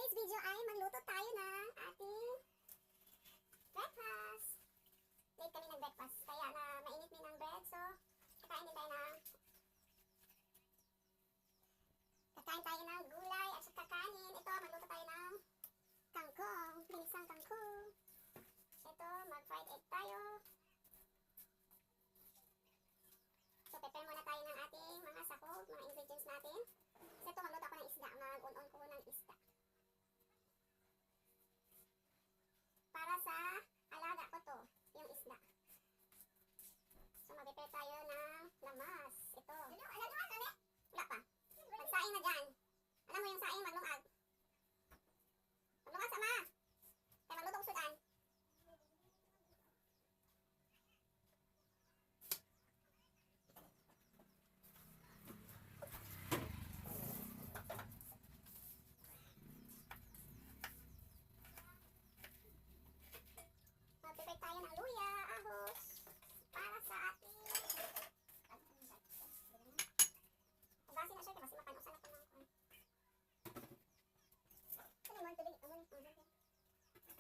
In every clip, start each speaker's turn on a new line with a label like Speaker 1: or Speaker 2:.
Speaker 1: today's video ay magluto tayo ng ating breakfast. Late kami nag-breakfast, kaya na mainit din ang bread. So, kakain tayo ng gulay at saka kanin. Ito, magluto tayo ng kangkong, ginisang kangkong. Ito, mag-fried egg tayo. So, prepare muna tayo ng ating mga sahog, mga ingredients natin. Kasi ito, magluto ako ng isda. Mag-on-on ko ng isda. Para sa alaga ko to, yung isda. So, mag-prepare tayo ng lamas. Ito. Wala pa. Pagsaing na dyan. Alam mo yung saing, maglungag. Maglungag sama. Kaya magluto ko sudan. Mag-prepare tayo ng luya, ahos. Para sa ating ugasin na siya kasi mapanusan na ito ng ito naman, tuloy ito.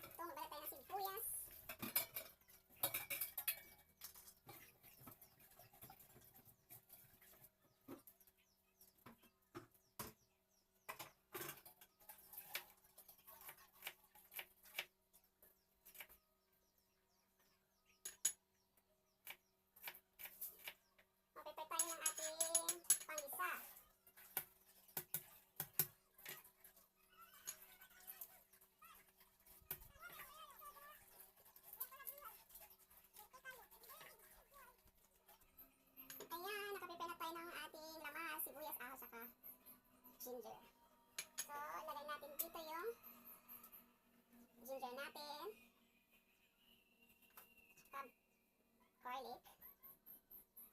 Speaker 1: Ito, magbalat tayo ng sibuyas. Mag-prepare tayo ng ating panggisa. Ayan, nakaprepare na tayo ng ating lamas, sibuyas, ahos, saka ginger. So, ilagay natin dito yung ginger natin. Saka garlic.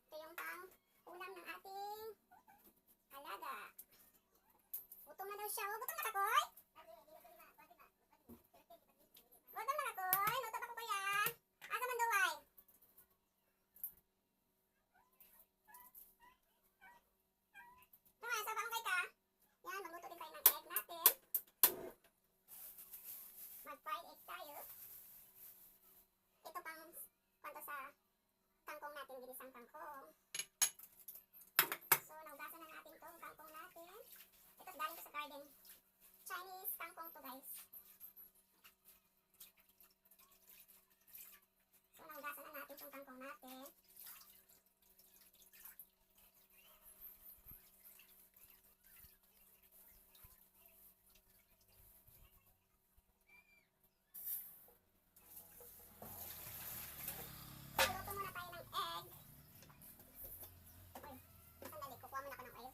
Speaker 1: Ito yung pang-ulam ng ating alaga. Gutom na daw siya. Oh, gutom na ka, Koy? Gutom na ka, Koy? Luto pa ko, Kuya. Asa man daw, ay? Tama, sabang kay ka. Yan, magluto din tayo ng egg natin. Mag-fried egg tayo. Ito pang kwento sa kangkong natin, ginisang kangkong. So, naugasan na natin itong kangkong natin. Ito, galing ko sa garden. Chinese kangkong to, guys. So, naugasan na natin itong kangkong natin. Luto muna tayo ng egg. Uy, sandali, kukuha muna ako ng oil.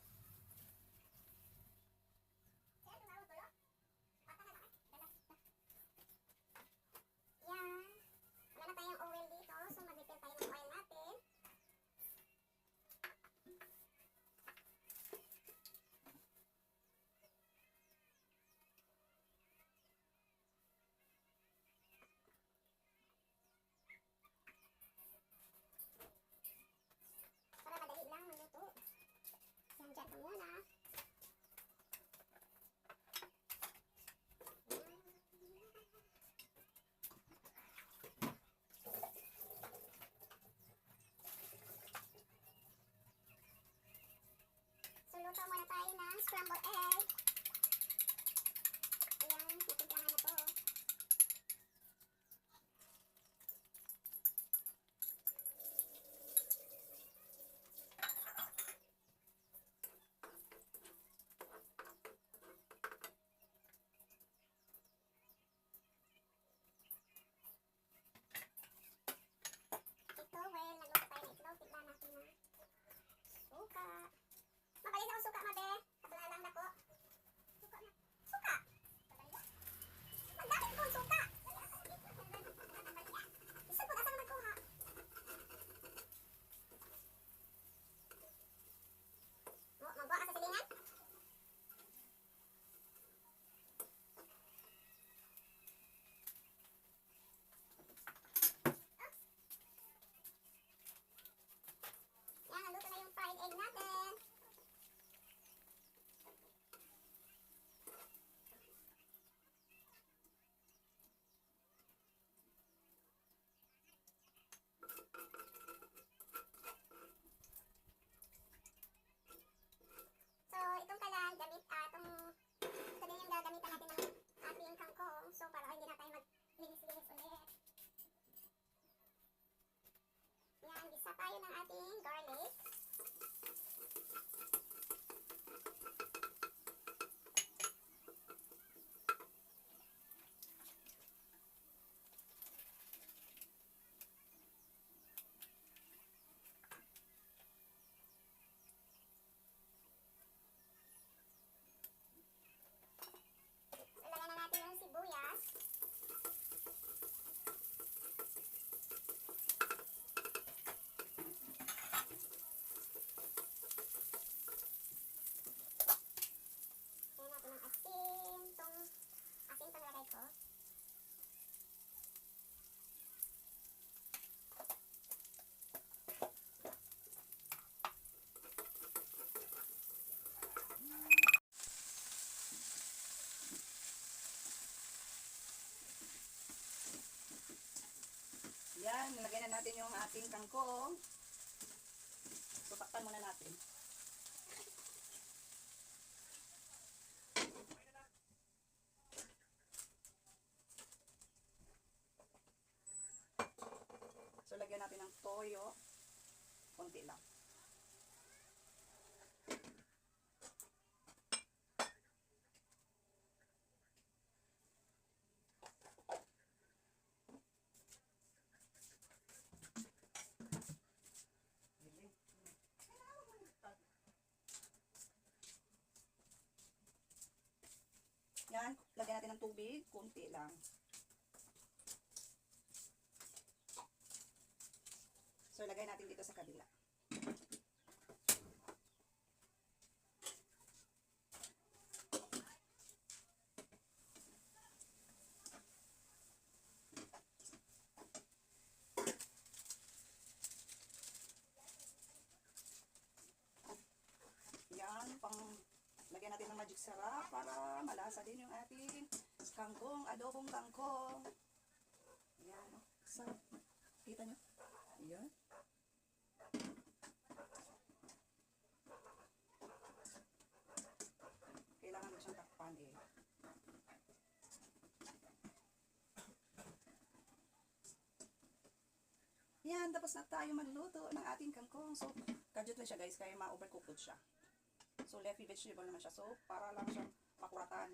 Speaker 1: Yan. Wala na tayong oil dito, so mag-refill tayo ng oil natin. Para madali lang maluto. Yan, dyan ka muna. So, luto muna tayo ng scrambled egg. Ayan, natimplahan na to. Ito, well, nagluto tayo ng itlog. Tignan natin na suka. Mabalis ako suka, mabe. Katulalang na ko. Suka na. Suka! Ang dami kong suka! Isa po, asa naman kuha? Magbuha ka sa silingan? Yan, naluto na yung fried egg natin.
Speaker 2: natin yung ating kangkong. So, takpan muna natin. So, lagyan natin ng toyo. Konti lang. Yan, lagyan natin ng tubig, konti lang. So, lagay natin dito sa kabila. Yan, lagyan natin ng magic sarap para malasa din yung ating kangkong, adobong kangkong. Yan, oh. Sarap. Kita nyo? Yan. Kailangan mo siyang takpan eh. Yan, tapos na tayo magluto ng ating kangkong. So, kadyot lang siya guys, kaya ma-overcooked siya. So, leafy vegetable naman siya. So, para lang siyang makuratan.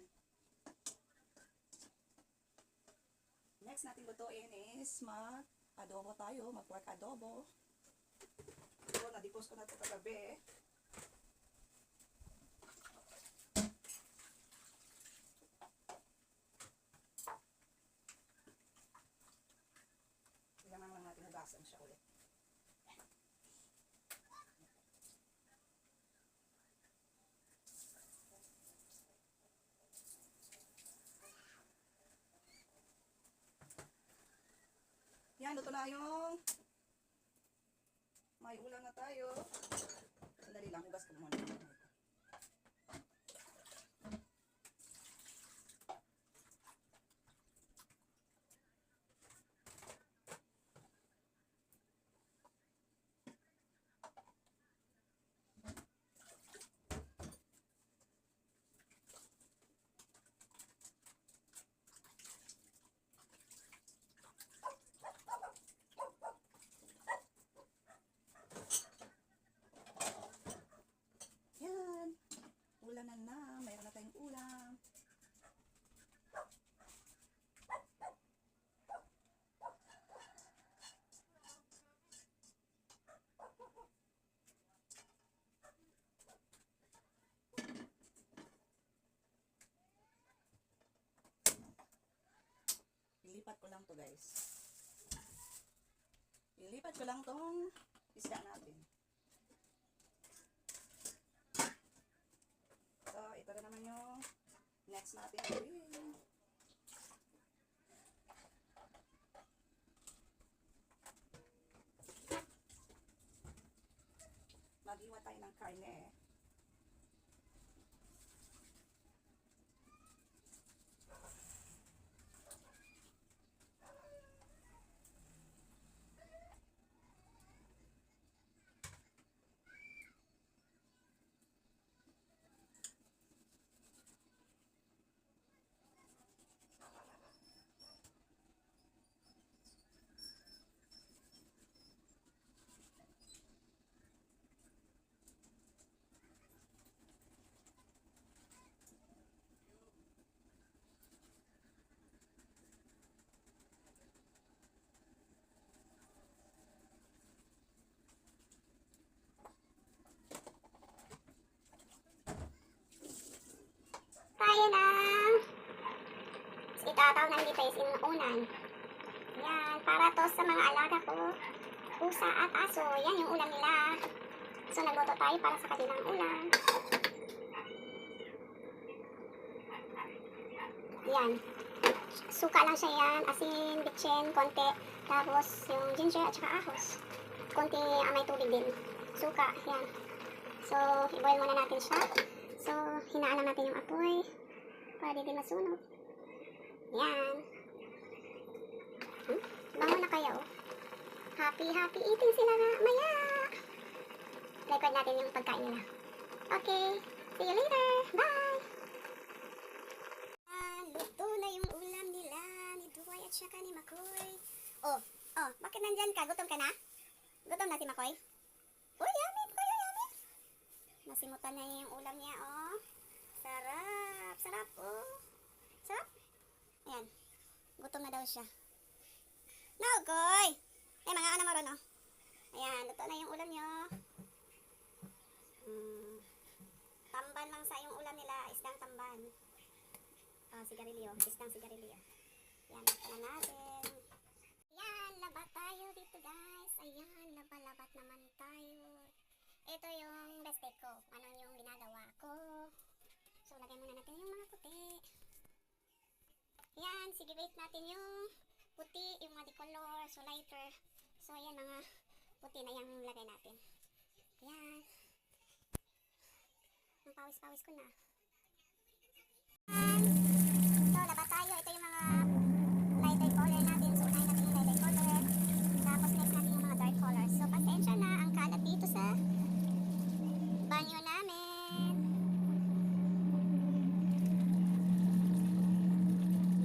Speaker 2: Next natin lutuin is mag-adobo tayo. Mag-pork adobo. So, na-depose ko na ito kagabi. Kailangan lang natin hugasan siya ulit. Yan, luto na yung may ulam na tayo. Sandali lang, hugas ko muna. Yan, ulam na. Mayroon na tayong ulam. Ilipat ko lang to guys. Ilipat ko lang tong isda natin. So, ito na naman yung next natin gawin. Maghiwa tayo ng karne.
Speaker 1: Tayo na. Itataw ng dito is inuunan. Yan, para to sa mga alaga ko. Pusa at aso. Yan yung ulam nila. So, nagluto tayo para sa kanilang ulam. Yan. Suka lang siya yan. Asin, bitchin, konti. Tapos, yung ginger at saka ahos. Konti may tubig din. Suka, yan. So, i-boil muna natin siya. So, hinaan lang natin yung apoy para di masunog. Yan. Bango na kaya, oh. Happy eating sila nga maya. Record natin yung pagkain nila. Okay, see you later. Bye! Luto na yung ulam nila ni Duway at saka ni Makoy. Oh, bakit nandyan ka? Gutom ka na? Gutom na si Makoy? Oh, yummy, Makoy, yummy. Nasimutan na niya yung ulam niya, oh. Sarap, oh. Sarap. Ayan, gutom na daw siya. No, Koy! Mga anak mo ron, oh. Ayan, luto na yung ulam niyo. Tamban lang sa yung ulam nila, isdang tamban. Sigarilyo, isdang sigarilyo. Yan, luto na natin. Ayan, labat tayo dito, guys. Ayan, labat naman tayo. Ito yung beste ko. Ano yung ginagawa ko. So, lagay muna natin yung mga puti. Ayan, sigurate natin yung puti, yung mga decolor, so lighter. So, ayan, mga puti na yung lagay natin. Ayan. Ang pawis-pawis ko na. So, labat tayo. Ito yung mga lighter color natin. So, unahin natin yung lighter color. Tapos, next natin yung mga dark colors. So, pasensya na ang kalat dito sa banyo namin.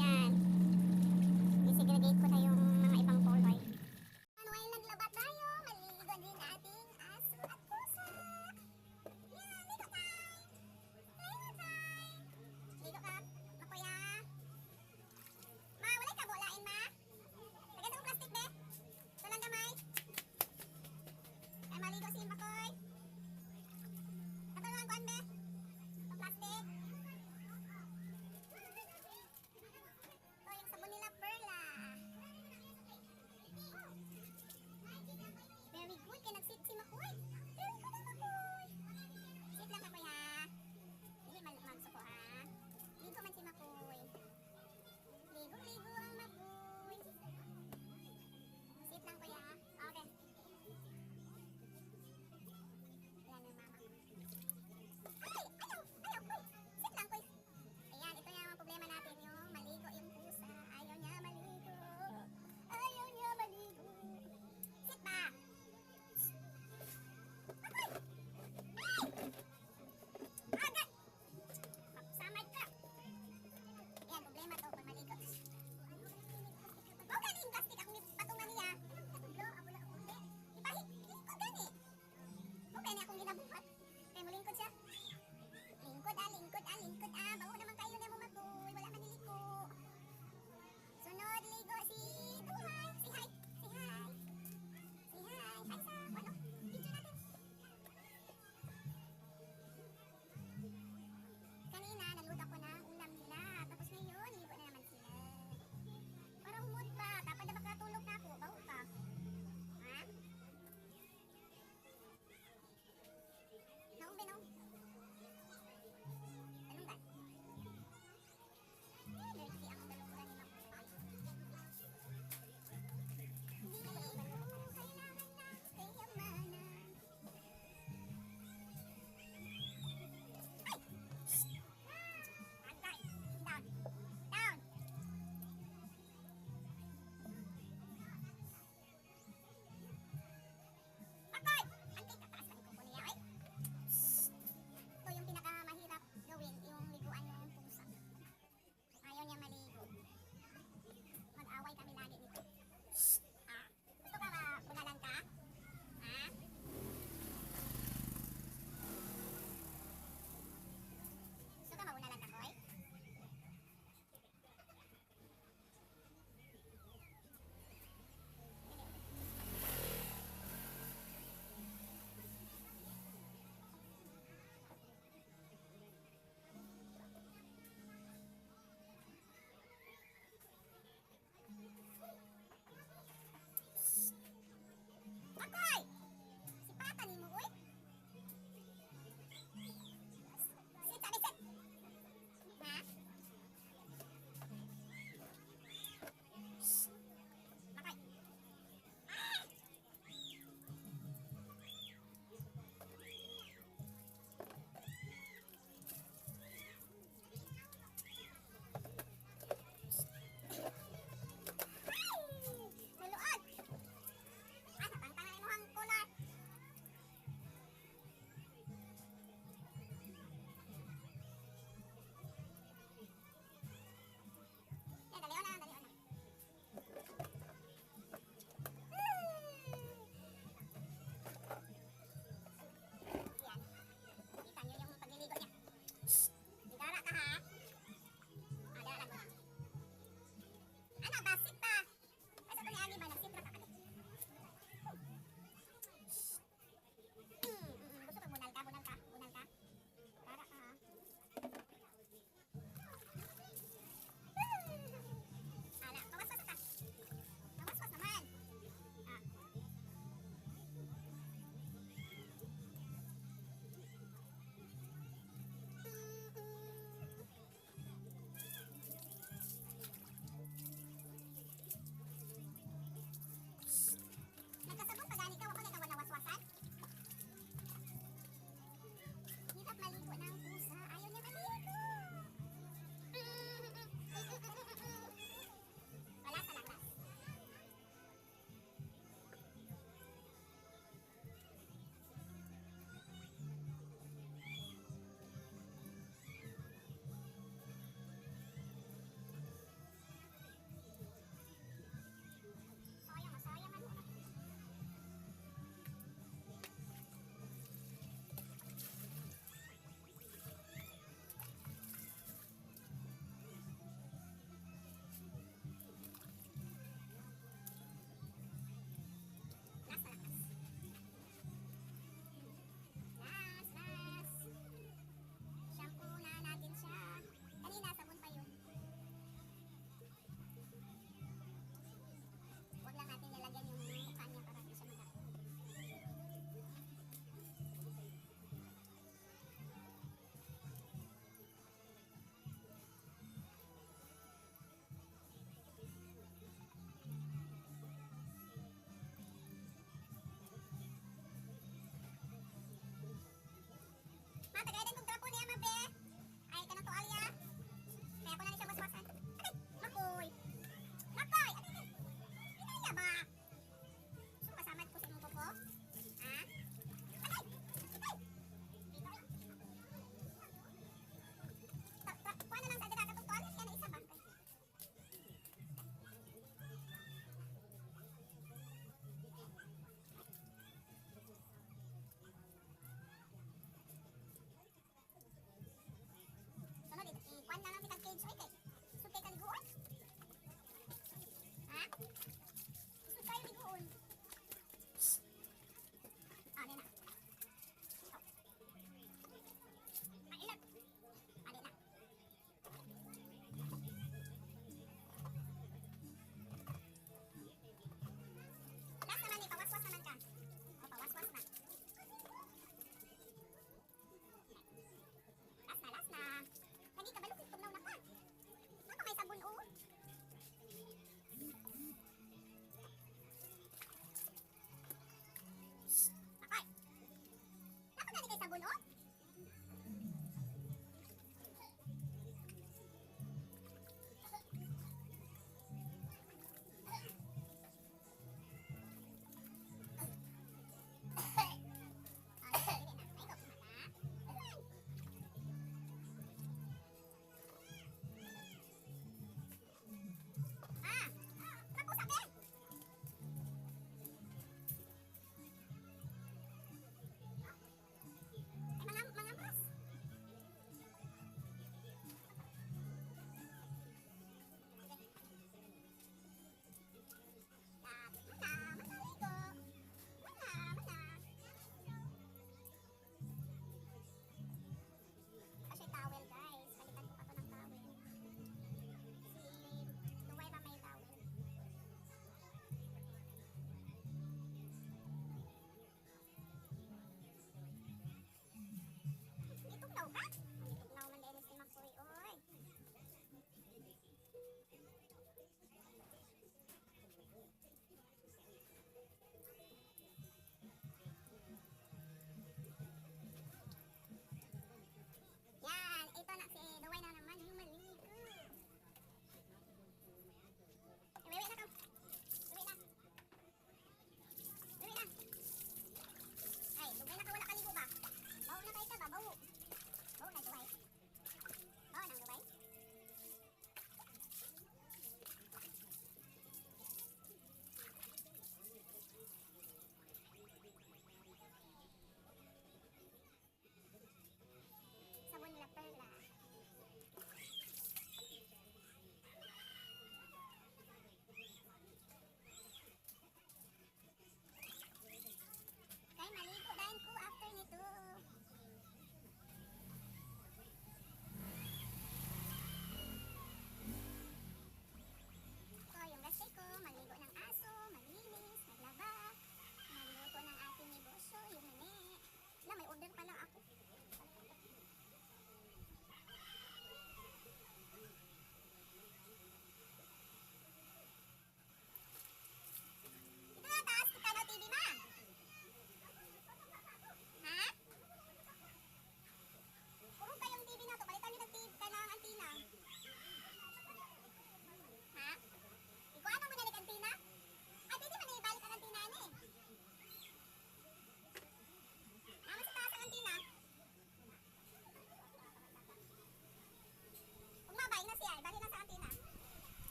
Speaker 1: Yan. I-segregate ko na yung mga ibang color. While naglabat tayo, maliligo din ating aso at pusa. Yan, ligo time! Ligo time! Ligo ka, Makoya. Ma, walay ka bulain, ma? Lagyan sa plastic, be. Ito lang gamay. Ay, maligo si Makoy.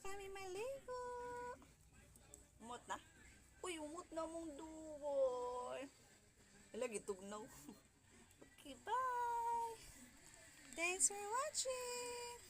Speaker 2: kami maligo. Umot na? Uy, umot na mong dugoy. Lagi tugnaw. Okay, bye. Thanks for watching.